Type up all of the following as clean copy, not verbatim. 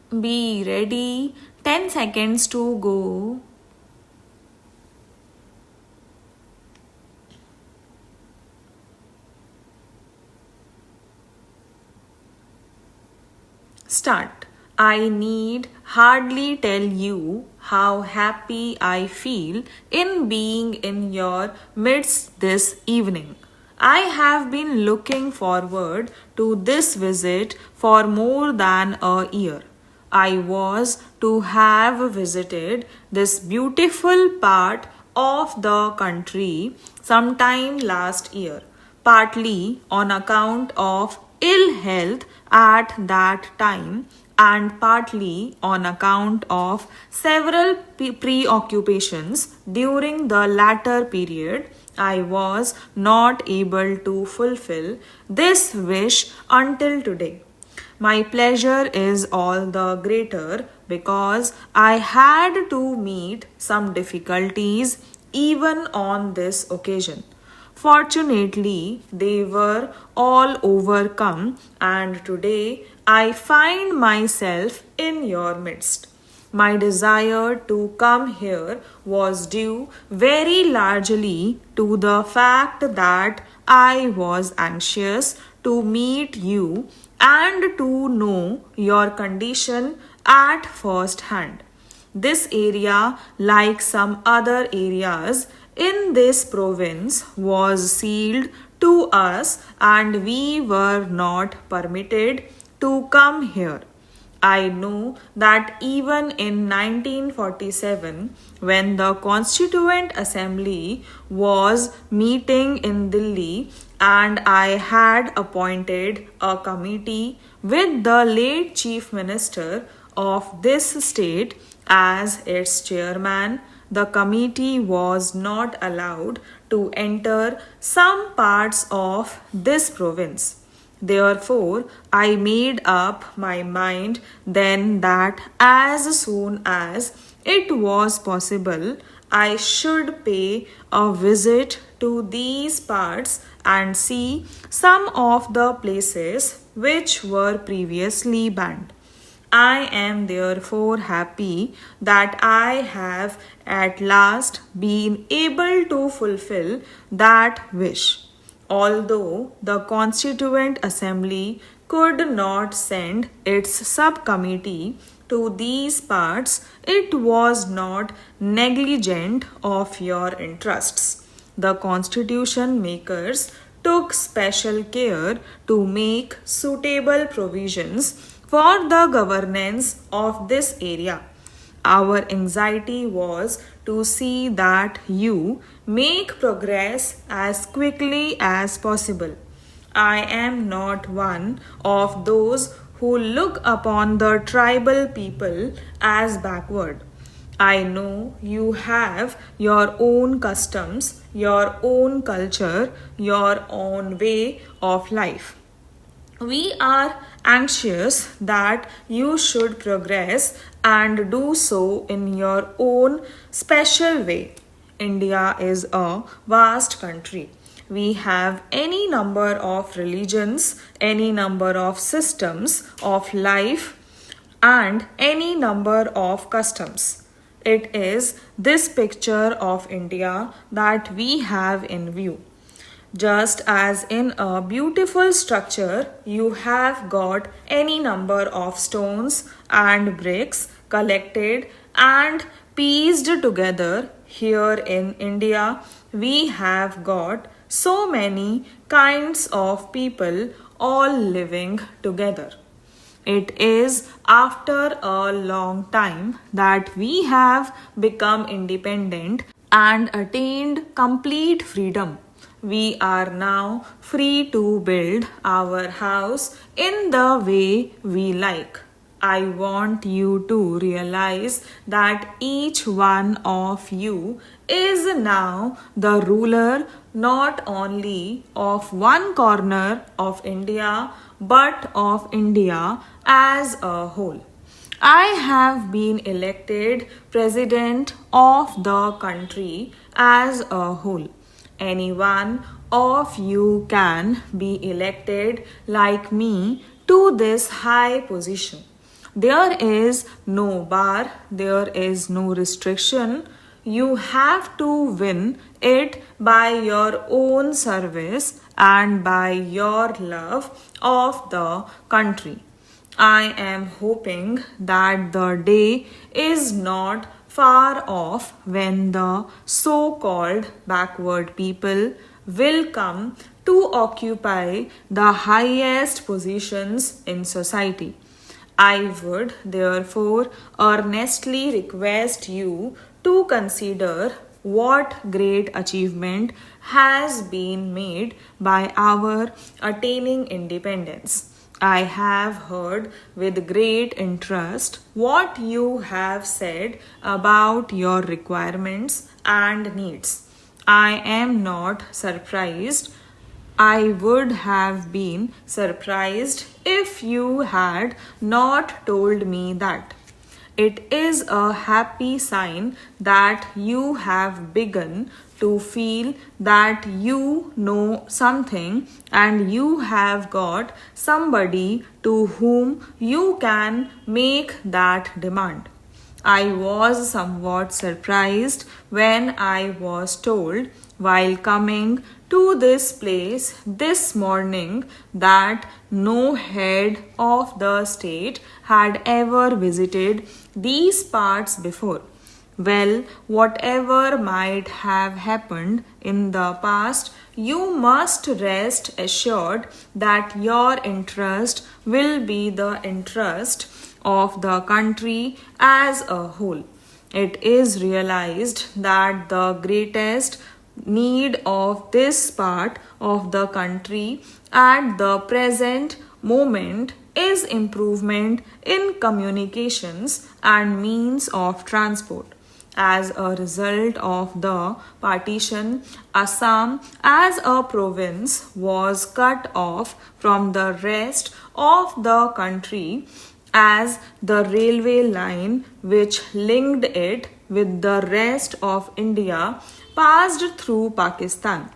Be ready. 10 seconds to go. Start. I need hardly tell you how happy I feel in being in your midst this evening. I have been looking forward to this visit for more than a year. I was to have visited this beautiful part of the country sometime last year, partly on account of ill health at that time and partly on account of several preoccupations during the latter period. I was not able to fulfill this wish until today. My pleasure is all the greater because I had to meet some difficulties even on this occasion. Fortunately, they were all overcome, and today I find myself in your midst. My desire to come here was due very largely to the fact that I was anxious to meet you and to know your condition at first hand. This area, like some other areas in this province, was sealed to us and we were not permitted to come here. I know that even in 1947, when the Constituent Assembly was meeting in Delhi and I had appointed a committee with the late Chief Minister of this state as its chairman, the committee was not allowed to enter some parts of this province. Therefore, I made up my mind then that as soon as it was possible, I should pay a visit to these parts and see some of the places which were previously banned. I am therefore happy that I have at last been able to fulfill that wish. Although the Constituent Assembly could not send its subcommittee to these parts, it was not negligent of your interests. The constitution makers took special care to make suitable provisions for the governance of this area. Our anxiety was to see that you make progress as quickly as possible. I am not one of those who look upon the tribal people as backward. I know you have your own customs, your own culture, your own way of life. We are anxious that you should progress and do so in your own special way. India is a vast country. We have any number of religions, any number of systems of life, and any number of customs. It is this picture of India that we have in view. Just as in a beautiful structure, you have got any number of stones and bricks collected and pieced together. Here in India, we have got so many kinds of people all living together. It is after a long time that we have become independent and attained complete freedom. We are now free to build our house in the way we like. I want you to realize that each one of you is now the ruler not only of one corner of India but of India as a whole. I have been elected president of the country as a whole. Any one of you can be elected like me to this high position. There is no bar, there is no restriction. You have to win it by your own service and by your love of the country. I am hoping that the day is not far off when the so called backward people will come to occupy the highest positions in society. I would therefore earnestly request you to consider what great achievement has been made by our attaining independence. I have heard with great interest what you have said about your requirements and needs. I am not surprised. I would have been surprised if you had not told me that. It is a happy sign that you have begun to feel that you know something and you have got somebody to whom you can make that demand. I was somewhat surprised when I was told while coming to this place this morning that no head of the state had ever visited these parts before. Well, whatever might have happened in the past, you must rest assured that your interest will be the interest of the country as a whole. It is realized that the greatest need of this part of the country at the present moment is improvement in communications and means of transport. As a result of the partition, Assam as a province was cut off from the rest of the country as the railway line which linked it with the rest of India passed through Pakistan.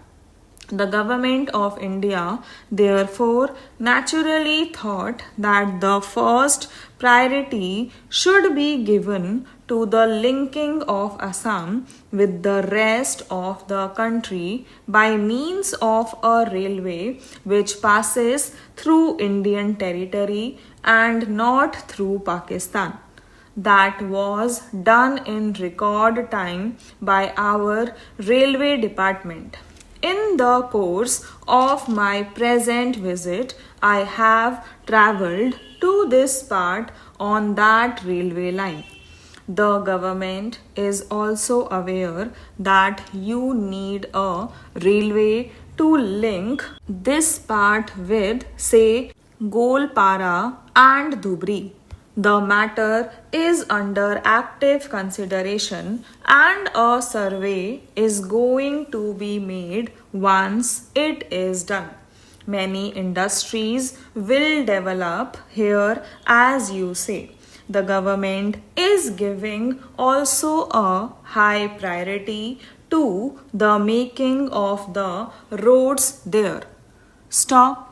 The government of India, therefore, naturally thought that the first priority should be given to the linking of Assam with the rest of the country by means of a railway which passes through Indian territory and not through Pakistan. That was done in record time by our railway department. In the course of my present visit, I have travelled to this part on that railway line. The government is also aware that you need a railway to link this part with, say, Golpara and Dhubri. The matter is under active consideration and a survey is going to be made once it is done. Many industries will develop here, as you say. The government is giving also a high priority to the making of the roads there. Stop.